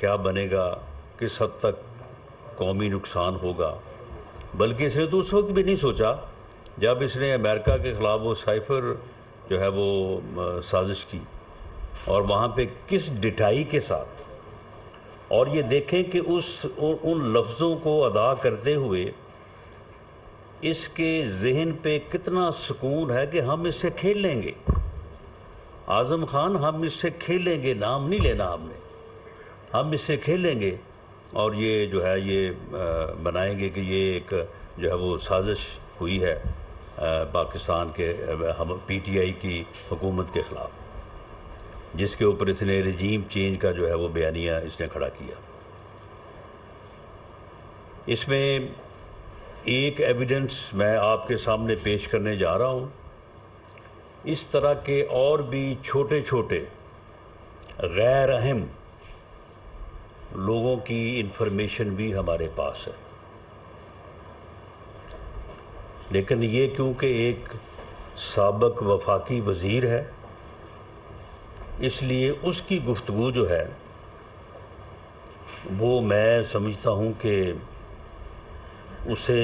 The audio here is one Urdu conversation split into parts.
کیا بنے گا، کس حد تک قومی نقصان ہوگا، بلکہ اس نے تو اس وقت بھی نہیں سوچا جب اس نے امریکہ کے خلاف وہ سائفر جو ہے وہ سازش کی، اور وہاں پہ کس ڈٹائی کے ساتھ، اور یہ دیکھیں کہ ان لفظوں کو ادا کرتے ہوئے اس کے ذہن پہ کتنا سکون ہے کہ ہم اس سے کھیل لیں گے، اعظم خان ہم اس سے کھیلیں گے، نام نہیں لینا ہم اس سے کھیلیں گے، اور یہ جو ہے یہ بنائیں گے کہ یہ ایک جو ہے وہ سازش ہوئی ہے پاکستان کے پی ٹی آئی کی حکومت کے خلاف، جس کے اوپر اس نے رجیم چینج کا جو ہے وہ بیانیہ اس نے کھڑا کیا۔ اس میں ایک ایویڈنس میں آپ کے سامنے پیش کرنے جا رہا ہوں، اس طرح کے اور بھی چھوٹے چھوٹے غیر اہم لوگوں کی انفارمیشن بھی ہمارے پاس ہے، لیکن یہ کیونکہ ایک سابق وفاقی وزیر ہے، اس لیے اس کی گفتگو جو ہے وہ میں سمجھتا ہوں کہ اسے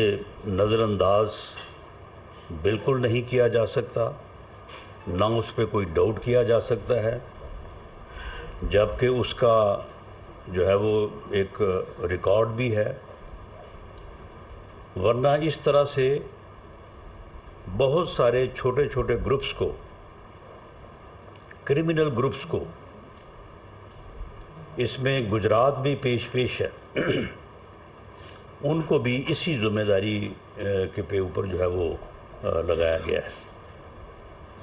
نظر انداز بالکل نہیں کیا جا سکتا، نہ اس پہ کوئی ڈاؤٹ کیا جا سکتا ہے، جبکہ اس کا جو ہے وہ ایک ریکارڈ بھی ہے، ورنہ اس طرح سے بہت سارے چھوٹے چھوٹے گروپس کو، کرمنل گروپس کو، اس میں گجرات بھی پیش ہے، ان کو بھی اسی ذمہ داری کے اوپر جو ہے وہ لگایا گیا ہے۔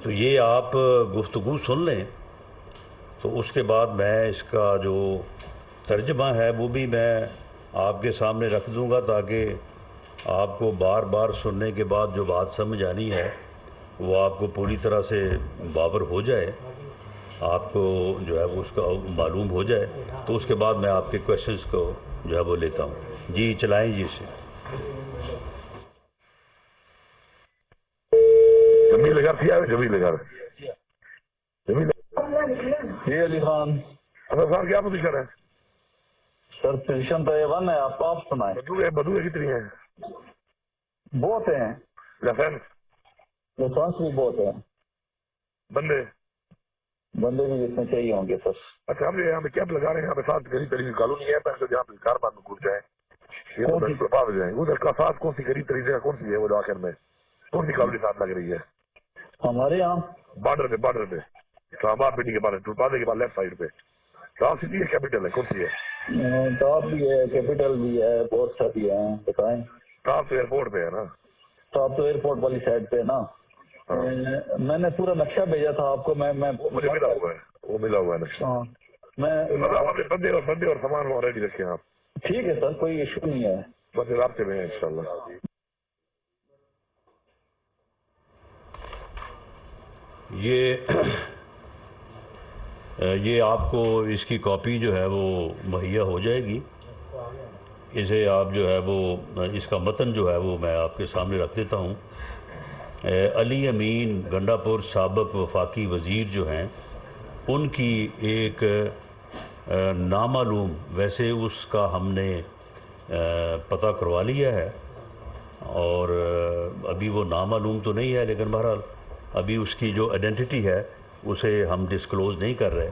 تو یہ آپ گفتگو سن لیں، تو اس کے بعد میں اس کا جو ترجمہ ہے وہ بھی میں آپ کے سامنے رکھ دوں گا، تاکہ آپ کو بار بار سننے کے بعد جو بات سمجھ آنی ہے وہ آپ کو پوری طرح سے باور ہو جائے، آپ کو جو ہے وہ اس کا معلوم ہو جائے، تو اس کے بعد میں آپ کے کویشچنز کو جو ہے وہ لیتا ہوں۔ جی چلائیں جی اسے۔ جی علی خان صاحب کیا پوزیشن ہے؟ سر پوزیشن تو A1 ہے، آپ سنائیں۔ بدوئے کتنی ہیں؟ بہت ہیں، لائسنس لائسنس بھی بہت ہیں، بندے بندے بھی جتنے چاہیے ہوں گے سر۔ اچھا، ہم یہاں پہ کیمپ لگا رہے ہیں، یہاں پہ 7 قریب ترین کالونی ہے، پہلے جہاں پہ کار بند گھس جائیں، یہ تو دس پا جائیں، ادھر کا 7 کون سی قریب ترین جگہ کون سی ہے؟ وہ جو آخر میں کون سی کالونی ساتھ لگ رہی ہے؟ ہمارے یہاں بارڈر پہ اسلام آباد پنڈی کے بعد ٹرپادے کے بعد لیفٹ سائڈ پہ ٹاپ سٹی ہے، کیپٹل ہے، کون سی ہے؟ ٹاپ بھی ہے، کیپٹل بھی ہے، بہت ساری ہیں، بتائیں۔ ٹاپ تو ایئرپورٹ پہ ہے نا؟ ٹاپ تو ایئرپورٹ والی سائڈ پہ نا۔ میں نے پورا نقشہ بھیجا تھا آپ کو، مجھے ملا ہوا ہے نقشہ۔ بندے اور سامان وہاں ریڈی رکھیں آپ۔ ٹھیک ہے سر، کوئی ایشو نہیں ہے، بس رابطے میں ہیں انشاءاللہ۔ یہ آپ کو اس کی کاپی جو ہے وہ مہیا ہو جائے گی، اسے آپ جو ہے وہ اس کا متن جو ہے وہ میں آپ کے سامنے رکھ دیتا ہوں۔ علی امین گنڈا پور سابق وفاقی وزیر جو ہیں، ان کی ایک نامعلوم، ویسے اس کا ہم نے پتہ کروا لیا ہے، اور ابھی وہ نامعلوم تو نہیں ہے، لیکن بہرحال ابھی اس کی جو آئیڈینٹی ہے اسے ہم ڈسکلوز نہیں کر رہے،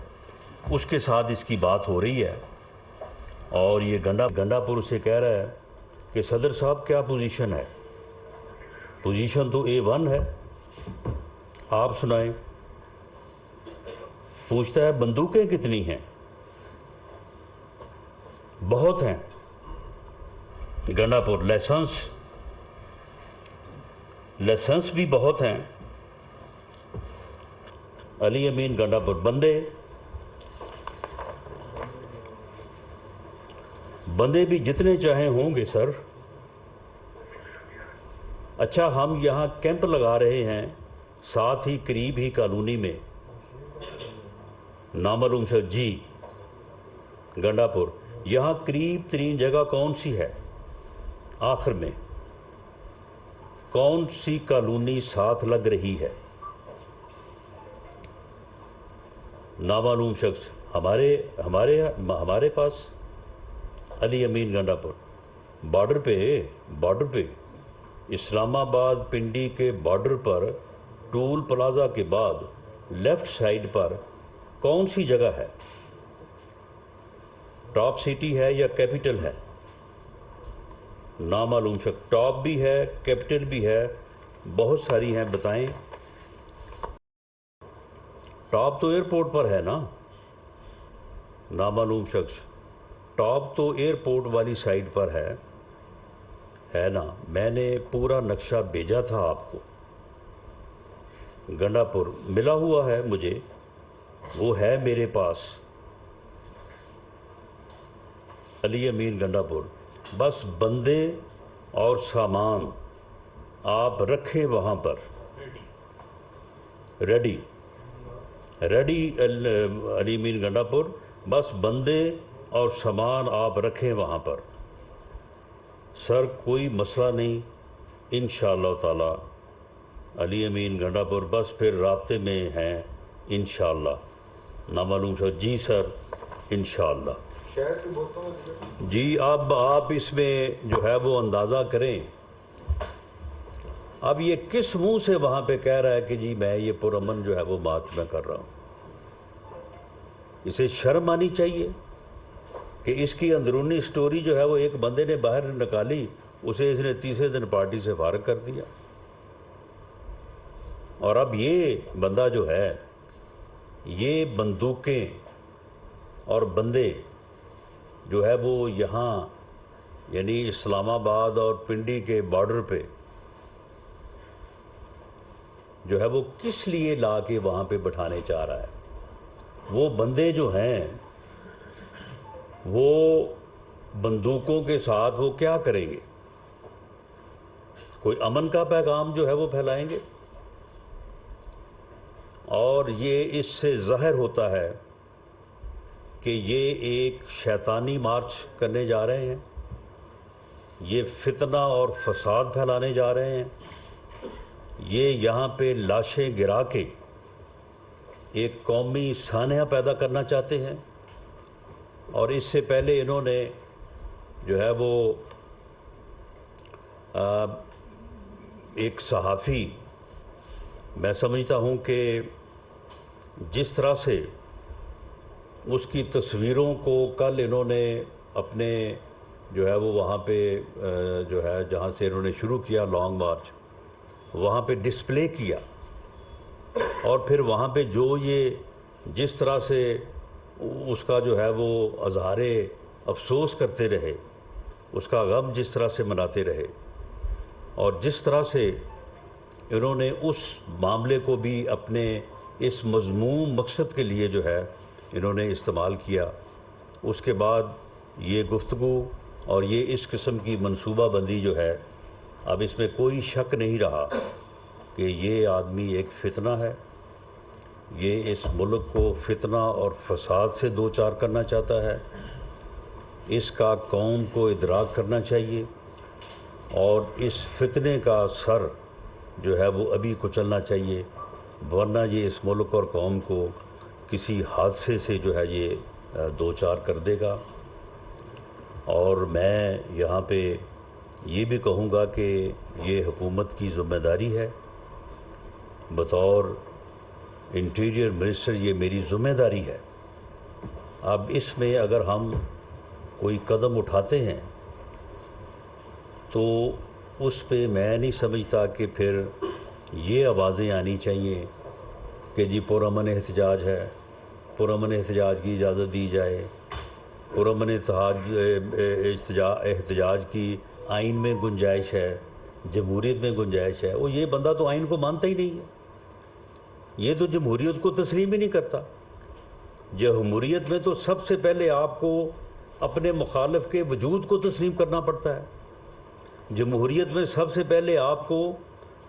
اس کے ساتھ اس کی بات ہو رہی ہے، اور یہ گنڈا پور سے کہہ رہا ہے کہ صدر صاحب کیا پوزیشن ہے؟ پوزیشن تو A1 ہے، آپ سنائیں۔ پوچھتا ہے بندوقیں کتنی ہیں؟ بہت ہیں۔ گنڈا پور لائسنس بھی بہت ہیں۔ علی امین گنڈا پور بندے بھی جتنے چاہیں ہوں گے سر۔ اچھا، ہم یہاں کیمپ لگا رہے ہیں، ساتھ ہی قریب ہی کالونی میں نامعلوم سے جی گنڈا پور، یہاں قریب ترین جگہ کون سی ہے؟ آخر میں کون سی کالونی ساتھ لگ رہی ہے؟ نامعلوم شخص، ہمارے پاس علی امین گنڈا پور بارڈر پہ اسلام آباد پنڈی کے بارڈر پر ٹول پلازا کے بعد لیفٹ سائیڈ پر کون سی جگہ ہے؟ ٹاپ سٹی ہے یا کیپٹل ہے؟ نامعلوم شخص، ٹاپ بھی ہے کیپٹل بھی ہے، بہت ساری ہیں، بتائیں۔ ٹاپ تو ایئرپورٹ پر ہے نا، نامعلوم شخص، ٹاپ تو ایئرپورٹ والی سائٹ پر ہے نا۔ میں نے پورا نقشہ بھیجا تھا آپ کو، گنڈا پور ملا ہوا ہے مجھے، وہ ہے میرے پاس، علی امین گنڈا پور۔ بس بندے اور سامان آپ رکھیں وہاں پر ریڈی علی امین گنڈا پور، بس بندے اور سامان آپ رکھیں وہاں پر۔ سر کوئی مسئلہ نہیں، انشاءاللہ تعالی علی امین گنڈا پور، بس پھر رابطے میں ہیں انشاءاللہ۔ نامعلوم سر، جی سر انشاءاللہ۔ جی اب آپ اس میں جو ہے وہ اندازہ کریں، اب یہ کس منہ سے وہاں پہ کہہ رہا ہے کہ جی میں یہ پرامن جو ہے وہ مارچ میں کر رہا ہوں؟ اسے شرم آنی چاہیے کہ اس کی اندرونی سٹوری جو ہے وہ ایک بندے نے باہر نکالی، اسے اس نے تیسرے دن پارٹی سے فارغ کر دیا۔ اور اب یہ بندہ جو ہے، یہ بندوقیں اور بندے جو ہے وہ یہاں یعنی اسلام آباد اور پنڈی کے بارڈر پہ جو ہے وہ کس لیے لا کے وہاں پہ بٹھانے چاہ رہا ہے؟ وہ بندے جو ہیں وہ بندوقوں کے ساتھ وہ کیا کریں گے؟ کوئی امن کا پیغام جو ہے وہ پھیلائیں گے؟ اور یہ اس سے ظاہر ہوتا ہے کہ یہ ایک شیطانی مارچ کرنے جا رہے ہیں، یہ فتنہ اور فساد پھیلانے جا رہے ہیں، یہ یہاں پہ لاشیں گرا کے ایک قومی سانحہ پیدا کرنا چاہتے ہیں۔ اور اس سے پہلے انہوں نے جو ہے وہ ایک صحافی، میں سمجھتا ہوں کہ جس طرح سے اس کی تصویروں کو کل انہوں نے اپنے جو ہے وہ وہاں پہ جو ہے جہاں سے انہوں نے شروع کیا لانگ مارچ، وہاں پہ ڈسپلے کیا، اور پھر وہاں پہ جو یہ جس طرح سے اس کا جو ہے وہ اظہار افسوس کرتے رہے، اس کا غم جس طرح سے مناتے رہے، اور جس طرح سے انہوں نے اس معاملے کو بھی اپنے اس مذموم مقصد کے لیے جو ہے انہوں نے استعمال کیا، اس کے بعد یہ گفتگو اور یہ اس قسم کی منصوبہ بندی جو ہے، اب اس میں کوئی شک نہیں رہا کہ یہ آدمی ایک فتنہ ہے، یہ اس ملک کو فتنہ اور فساد سے دوچار کرنا چاہتا ہے۔ اس کا قوم کو ادراک کرنا چاہیے، اور اس فتنے کا سر جو ہے وہ ابھی کچلنا چاہیے، ورنہ یہ اس ملک اور قوم کو کسی حادثے سے جو ہے یہ دوچار کر دے گا۔ اور میں یہاں پہ یہ بھی کہوں گا کہ یہ حکومت کی ذمہ داری ہے، بطور انٹیریئر منسٹر یہ میری ذمہ داری ہے۔ اب اس میں اگر ہم کوئی قدم اٹھاتے ہیں تو اس پہ میں نہیں سمجھتا کہ پھر یہ آوازیں آنی چاہیے کہ جی پرامن احتجاج ہے، پرامن احتجاج کی اجازت دی جائے، پرامن احتجاج کی آئین میں گنجائش ہے، جمہوریت میں گنجائش ہے۔ وہ یہ بندہ تو آئین کو مانتا ہی نہیں ہے، یہ تو جمہوریت کو تسلیم ہی نہیں کرتا۔ جمہوریت میں تو سب سے پہلے آپ کو اپنے مخالف کے وجود کو تسلیم کرنا پڑتا ہے۔ جمہوریت میں سب سے پہلے آپ کو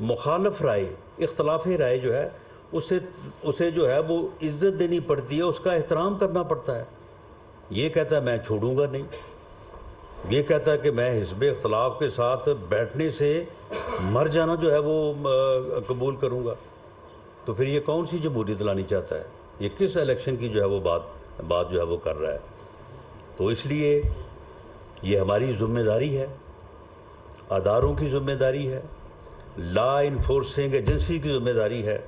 مخالف رائے، اختلاف رائے جو ہے اسے جو ہے وہ عزت دینی پڑتی ہے، اس کا احترام کرنا پڑتا ہے۔ یہ کہتا ہے میں چھوڑوں گا نہیں، یہ کہتا ہے کہ میں حزب اختلاف کے ساتھ بیٹھنے سے مر جانا جو ہے وہ قبول کروں گا، تو پھر یہ کون سی جمہوریت لانی چاہتا ہے؟ یہ کس الیکشن کی جو ہے وہ بات بات جو ہے وہ کر رہا ہے. تو اس لیے یہ ہماری ذمہ داری ہے, اداروں کی ذمہ داری ہے, لا انفورسنگ ایجنسی کی ذمہ داری ہے,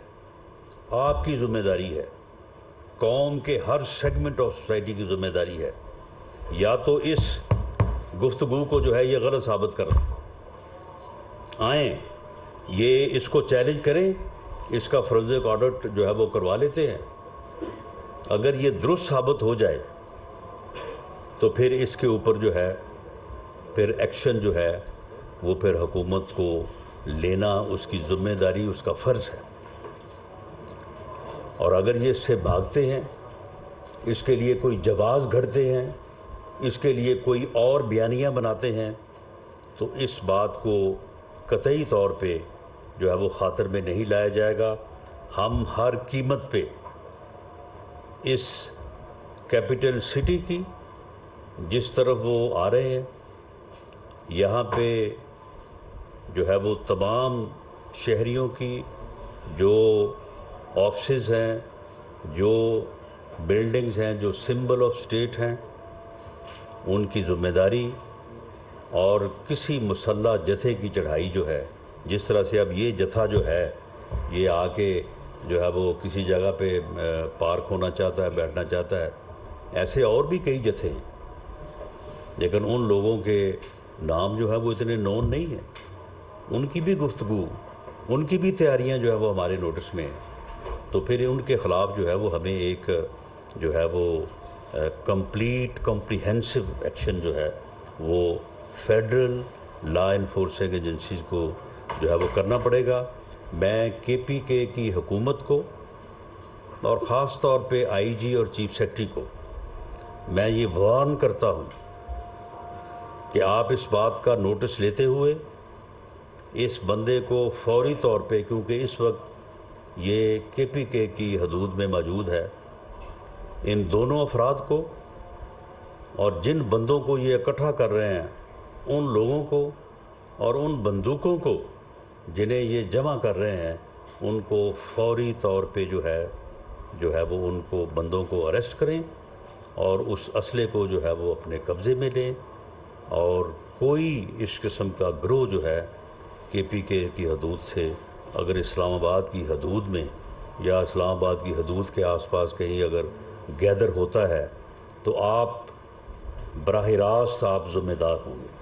آپ کی ذمہ داری ہے, قوم کے ہر سیگمنٹ آف سوسائٹی کی ذمہ داری ہے. یا تو اس گفتگو کو جو ہے یہ غلط ثابت کر آئیں, یہ اس کو چیلنج کریں, اس کا فورنزک آڈٹ جو ہے وہ کروا لیتے ہیں. اگر یہ درست ثابت ہو جائے تو پھر اس کے اوپر جو ہے پھر ایکشن جو ہے وہ پھر حکومت کو لینا اس کی ذمہ داری, اس کا فرض ہے. اور اگر یہ اس سے بھاگتے ہیں, اس کے لیے کوئی جواز گھڑتے ہیں, اس کے لیے کوئی اور بیانیاں بناتے ہیں, تو اس بات کو قطعی طور پہ جو ہے وہ خاطر میں نہیں لایا جائے گا. ہم ہر قیمت پہ اس کیپٹل سٹی کی جس طرف وہ آ رہے ہیں, یہاں پہ جو ہے وہ تمام شہریوں کی جو آفسز ہیں, جو بلڈنگز ہیں, جو سمبل آف اسٹیٹ ہیں, ان کی ذمہ داری, اور کسی مسلح جتھے کی چڑھائی جو ہے, جس طرح سے اب یہ جتھا جو ہے یہ آ کے جو ہے وہ کسی جگہ پہ پارک ہونا چاہتا ہے, بیٹھنا چاہتا ہے, ایسے اور بھی کئی جتھے ہیں, لیکن ان لوگوں کے نام جو ہے وہ اتنے نون نہیں ہیں. ان کی بھی گفتگو, ان کی بھی تیاریاں جو ہے وہ ہمارے نوٹس میں ہیں. تو پھر ان کے خلاف جو ہے وہ ہمیں ایک جو ہے وہ کمپلیٹ کمپریہنسو ایکشن جو ہے وہ فیڈرل لا انفورسنگ ایجنسیز کو جو ہے وہ کرنا پڑے گا. میں کے پی کے کی حکومت کو اور خاص طور پہ آئی جی اور چیف سیکرٹری کو میں یہ وارن کرتا ہوں کہ آپ اس بات کا نوٹس لیتے ہوئے اس بندے کو فوری طور پہ, کیونکہ اس وقت یہ کے پی کے کی حدود میں موجود ہے, ان دونوں افراد کو اور جن بندوں کو یہ اکٹھا کر رہے ہیں ان لوگوں کو اور ان بندوقوں کو جنہیں یہ جمع کر رہے ہیں, ان کو فوری طور پہ جو ہے وہ ان کو بندوں کو اریسٹ کریں اور اس اسلحے کو جو ہے وہ اپنے قبضے میں لیں. اور کوئی اس قسم کا گروہ جو ہے کے پی کے کی حدود سے اگر اسلام آباد کی حدود میں یا اسلام آباد کی حدود کے آس پاس کہیں اگر گیدر ہوتا ہے تو آپ براہ راست آپ ذمہ دار ہوں گے.